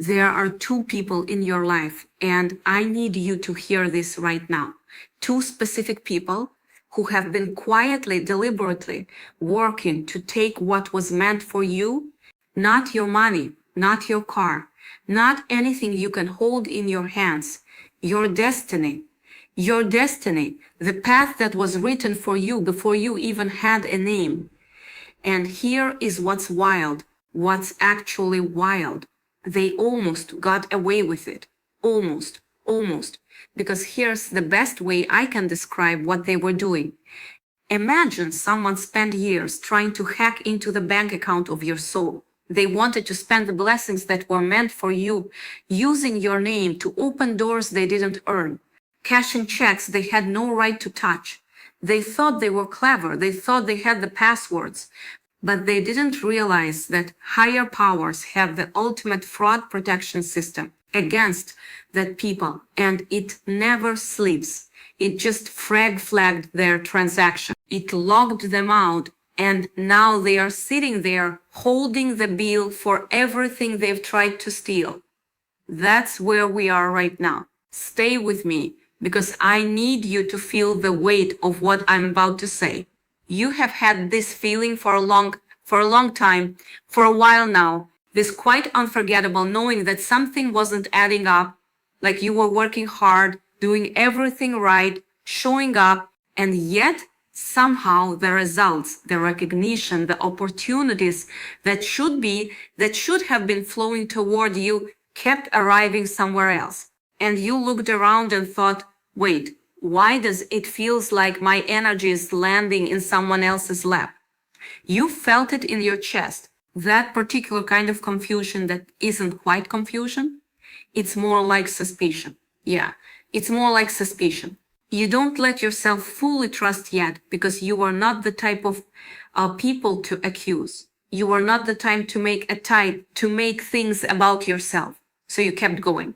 There are two people in your life, and I need you to hear this right now. Two specific people who have been quietly, deliberately working to take what was meant for you, not your money, not your car, not anything you can hold in your hands, your destiny, the path that was written for you before you even had a name. And here is what's wild, what's actually wild. They almost got away with it. Almost. Because here's the best way I can describe what they were doing. Imagine someone spent years trying to hack into the bank account of your soul. They wanted to spend the blessings that were meant for you, using your name to open doors they didn't earn, cashing checks they had no right to touch. They thought they were clever. They thought they had the passwords. But they didn't realize that higher powers have the ultimate fraud protection system against that people, and it never sleeps. It just flagged their transaction. It logged them out, and now they are sitting there holding the bill for everything they've tried to steal. That's where we are right now. Stay with me, because I need you to feel the weight of what I'm about to say. You have had this feeling for a long time, for a while now, this quite unforgettable knowing that something wasn't adding up, like you were working hard, doing everything right, showing up, and yet somehow the results, the recognition, the opportunities that should have been flowing toward you kept arriving somewhere else. And you looked around and thought, wait, why does it feels like my energy is landing in someone else's lap? You felt it in your chest, that particular kind of confusion that isn't quite confusion. It's more like suspicion. Yeah, it's more like suspicion. You don't let yourself fully trust yet because you are not the type of people to accuse. You are not the type to make things about yourself. So you kept going.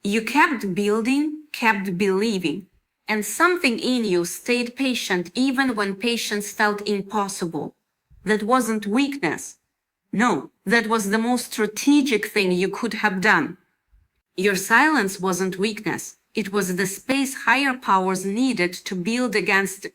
You kept building, kept believing. And something in you stayed patient even when patience felt impossible. That wasn't weakness. No, that was the most strategic thing you could have done. Your silence wasn't weakness. It was the space higher powers needed to build against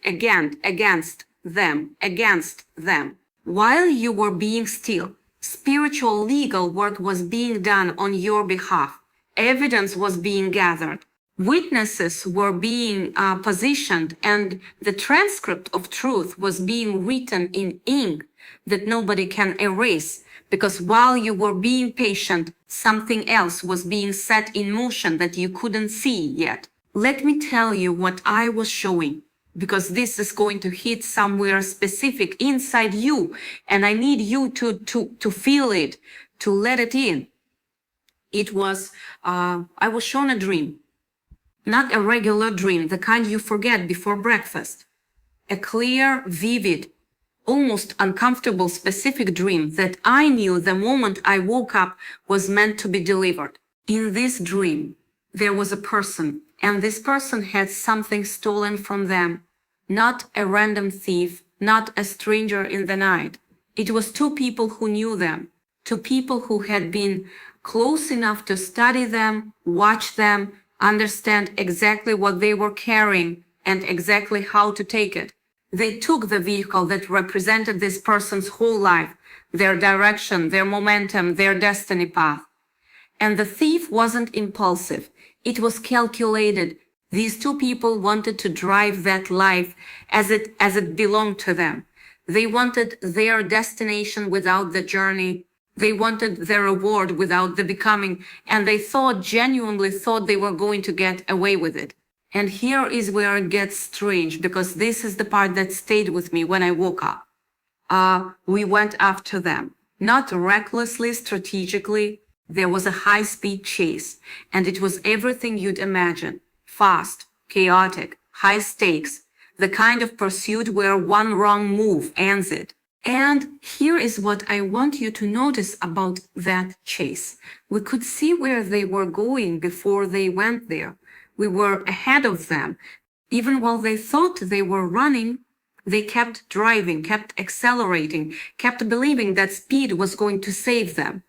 them. While you were being still, spiritual legal work was being done on your behalf. Evidence was being gathered. Witnesses were being positioned, and the transcript of truth was being written in ink that nobody can erase, because while you were being patient, something else was being set in motion that you couldn't see yet. Let me tell you what I was showing, because this is going to hit somewhere specific inside you, and I need you to feel it, to let it in. It was, I was shown a dream. Not a regular dream, the kind you forget before breakfast. A clear, vivid, almost uncomfortable, specific dream that I knew the moment I woke up was meant to be delivered. In this dream, there was a person, and this person had something stolen from them. Not a random thief, not a stranger in the night. It was two people who knew them, two people who had been close enough to study them, watch them, understand exactly what they were carrying and exactly how to take it. They took the vehicle that represented this person's whole life, their direction, their momentum, their destiny path. And the thief wasn't impulsive. It was calculated. These two people wanted to drive that life as it belonged to them. They wanted their destination without the journey. They wanted their reward without the becoming, and they genuinely thought they were going to get away with it. And here is where it gets strange, because this is the part that stayed with me when I woke up. We went after them, not recklessly, strategically. There was a high-speed chase, and it was everything you'd imagine. Fast, chaotic, high stakes, the kind of pursuit where one wrong move ends it. And here is what I want you to notice about that chase. We could see where they were going before they went there. We were ahead of them. Even while they thought they were running, they kept driving, kept accelerating, kept believing that speed was going to save them.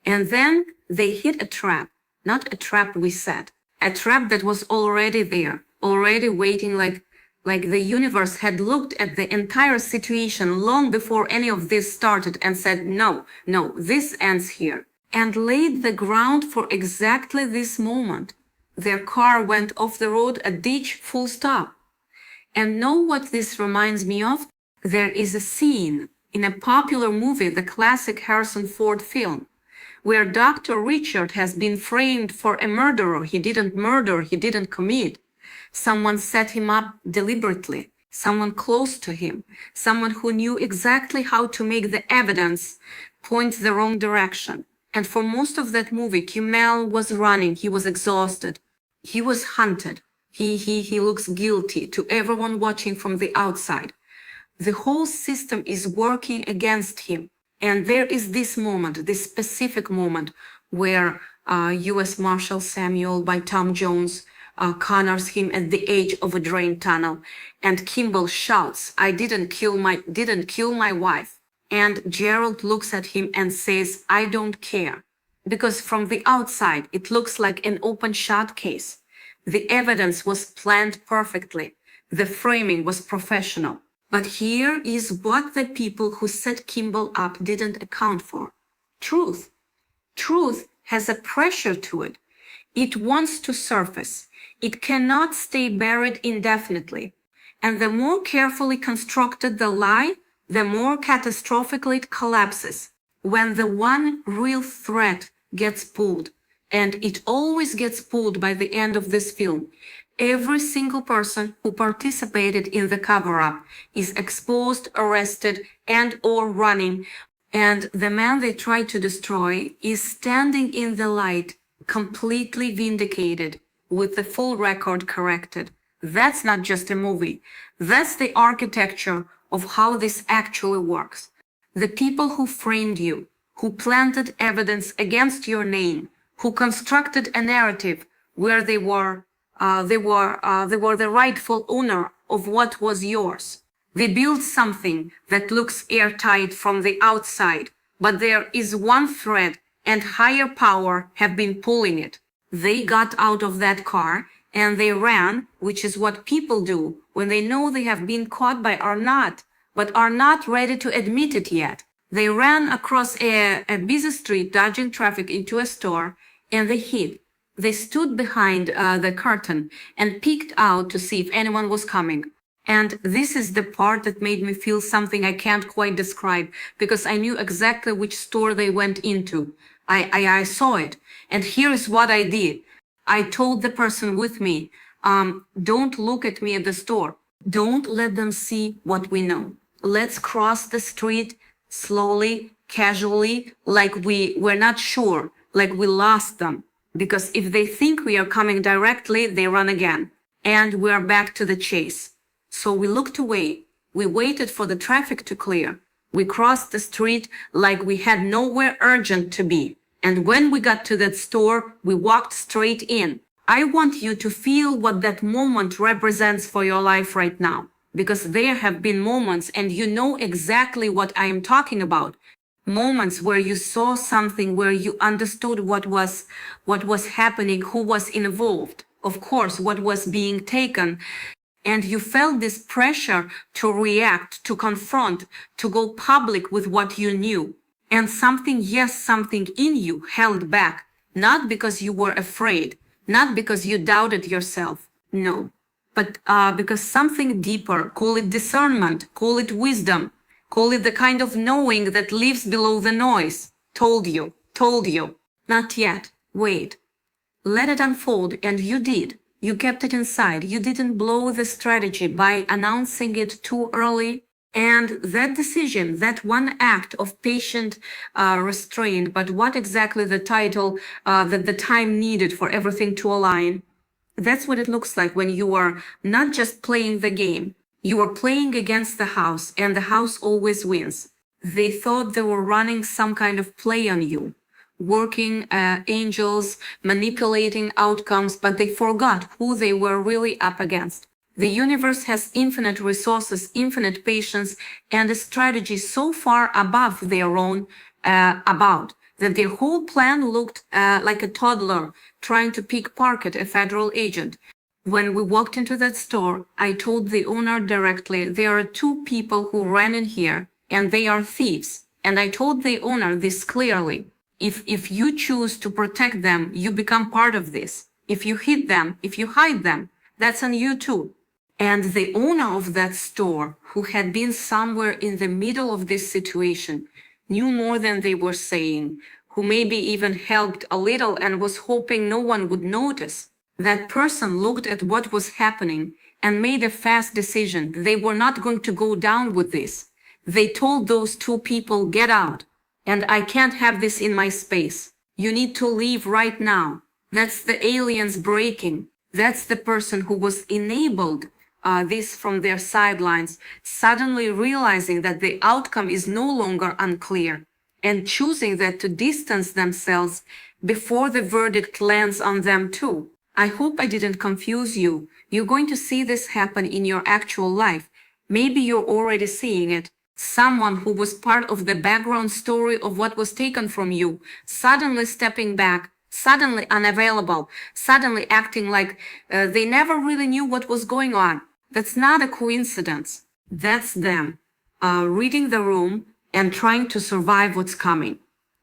And then they hit a trap, not a trap we set, a trap that was already there, already waiting, like the universe had looked at the entire situation long before any of this started and said, no, this ends here, and laid the ground for exactly this moment. Their car went off the road, a ditch, full stop. And know what this reminds me of? There is a scene in a popular movie, the classic Harrison Ford film, where Dr. Richard has been framed for a murderer. He didn't murder, he didn't commit. Someone set him up deliberately, someone close to him, someone who knew exactly how to make the evidence point the wrong direction. And for most of that movie, Kimmel was running, he was exhausted, he was hunted. He looks guilty to everyone watching from the outside. The whole system is working against him. And there is this moment, this specific moment, where U.S. Marshal Samuel by Tom Jones corners him at the edge of a drain tunnel. And Kimball shouts, I didn't kill my wife. And Gerald looks at him and says, I don't care. Because from the outside, it looks like an open shut case. The evidence was planned perfectly. The framing was professional. But here is what the people who set Kimball up didn't account for. Truth. Truth has a pressure to it. It wants to surface. It cannot stay buried indefinitely. And the more carefully constructed the lie, the more catastrophically it collapses. When the one real thread gets pulled, and it always gets pulled by the end of this film, every single person who participated in the cover-up is exposed, arrested, and or running. And the man they tried to destroy is standing in the light, completely vindicated, with the full record corrected. That's not just a movie. That's the architecture of how this actually works. The people who framed you, who planted evidence against your name, who constructed a narrative where they were the rightful owner of what was yours. They built something that looks airtight from the outside, but there is one thread and higher power have been pulling it. They got out of that car and they ran, which is what people do when they know they have been caught but are not ready to admit it yet. They ran across a busy street, dodging traffic into a store, and they hid. They stood behind the curtain and peeked out to see if anyone was coming. And this is the part that made me feel something I can't quite describe, because I knew exactly which store they went into. I saw it. And here is what I did. I told the person with me, don't look at me at the store. Don't let them see what we know. Let's cross the street slowly, casually, like we're not sure, like we lost them. Because if they think we are coming directly, they run again. And we are back to the chase. So we looked away. We waited for the traffic to clear. We crossed the street like we had nowhere urgent to be. And when we got to that store, we walked straight in. I want you to feel what that moment represents for your life right now. Because there have been moments, and you know exactly what I am talking about. Moments where you saw something, where you understood what was happening, who was involved, of course, what was being taken. And you felt this pressure to react, to confront, to go public with what you knew. And something in you held back, not because you were afraid, not because you doubted yourself, no, but because something deeper, call it discernment, call it wisdom, call it the kind of knowing that lives below the noise, told you, not yet, wait, let it unfold, and you did. You kept it inside. You didn't blow the strategy by announcing it too early. And that decision, that one act of patient restraint, but what exactly the title, that the time needed for everything to align, that's what it looks like when you are not just playing the game. You are playing against the house, and the house always wins. They thought they were running some kind of play on you, working angels, manipulating outcomes, but they forgot who they were really up against. The universe has infinite resources, infinite patience, and a strategy so far above their own, that their whole plan looked like a toddler trying to pickpocket a federal agent. When we walked into that store, I told the owner directly, there are two people who ran in here and they are thieves. And I told the owner this clearly. If you choose to protect them, you become part of this. If you hit them, if you hide them, that's on you too. And the owner of that store, who had been somewhere in the middle of this situation, knew more than they were saying, who maybe even helped a little and was hoping no one would notice. That person looked at what was happening and made a fast decision. They were not going to go down with this. They told those two people, get out. And I can't have this in my space. You need to leave right now. That's the aliens breaking. That's the person who was enabled this from their sidelines, suddenly realizing that the outcome is no longer unclear and choosing that to distance themselves before the verdict lands on them too. I hope I didn't confuse you. You're going to see this happen in your actual life. Maybe you're already seeing it. Someone who was part of the background story of what was taken from you, suddenly stepping back, suddenly unavailable, suddenly acting like they never really knew what was going on. That's not a coincidence. That's them reading the room and trying to survive what's coming.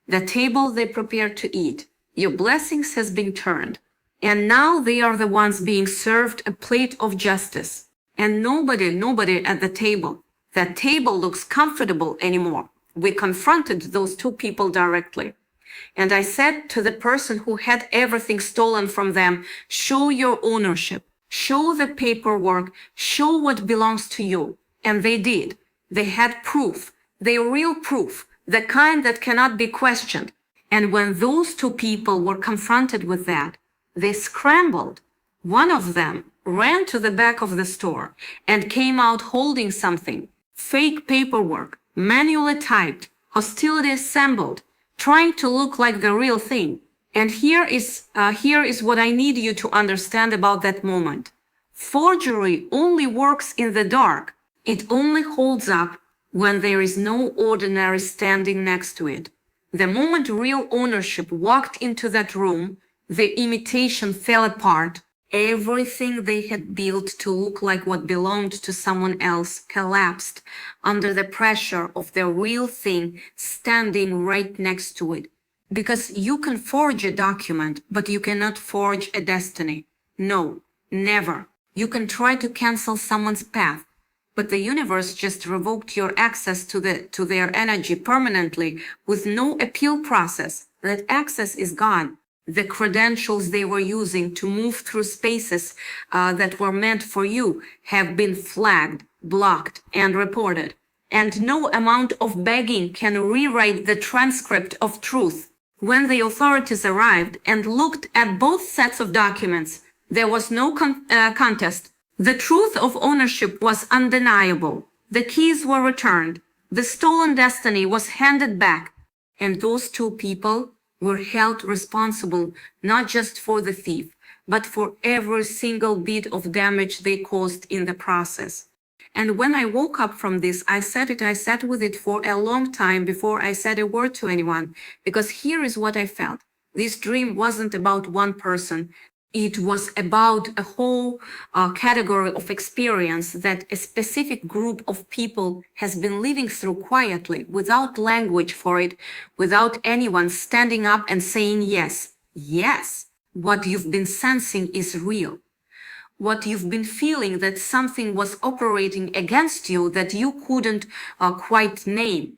The table they prepared to eat. Your blessings has been turned. And now they are the ones being served a plate of justice. And nobody at the table. That table looks comfortable anymore. We confronted those two people directly. And I said to the person who had everything stolen from them, show your ownership, show the paperwork, show what belongs to you. And they did. They had proof, their real proof, the kind that cannot be questioned. And when those two people were confronted with that, they scrambled. One of them ran to the back of the store and came out holding something. Fake paperwork, manually typed, hostility assembled, trying to look like the real thing. And here is what I need you to understand about that moment. Forgery only works in the dark. It only holds up when there is no ordinary standing next to it. The moment real ownership walked into that room, the imitation fell apart. Everything they had built to look like what belonged to someone else collapsed under the pressure of the real thing standing right next to it. Because you can forge a document, but you cannot forge a destiny. No, never. You can try to cancel someone's path, but the universe just revoked your access to their energy permanently with no appeal process. That access is gone. The credentials they were using to move through spaces that were meant for you have been flagged, blocked, and reported. And no amount of begging can rewrite the transcript of truth. When the authorities arrived and looked at both sets of documents, there was no contest. The truth of ownership was undeniable. The keys were returned. The stolen destiny was handed back. And those two people were held responsible not just for the thief, but for every single bit of damage they caused in the process. And when I woke up from this, I sat with it for a long time before I said a word to anyone, because here is what I felt. This dream wasn't about one person. It was about a whole category of experience that a specific group of people has been living through quietly, without language for it, without anyone standing up and saying yes. Yes, what you've been sensing is real. What you've been feeling, that something was operating against you that you couldn't quite name.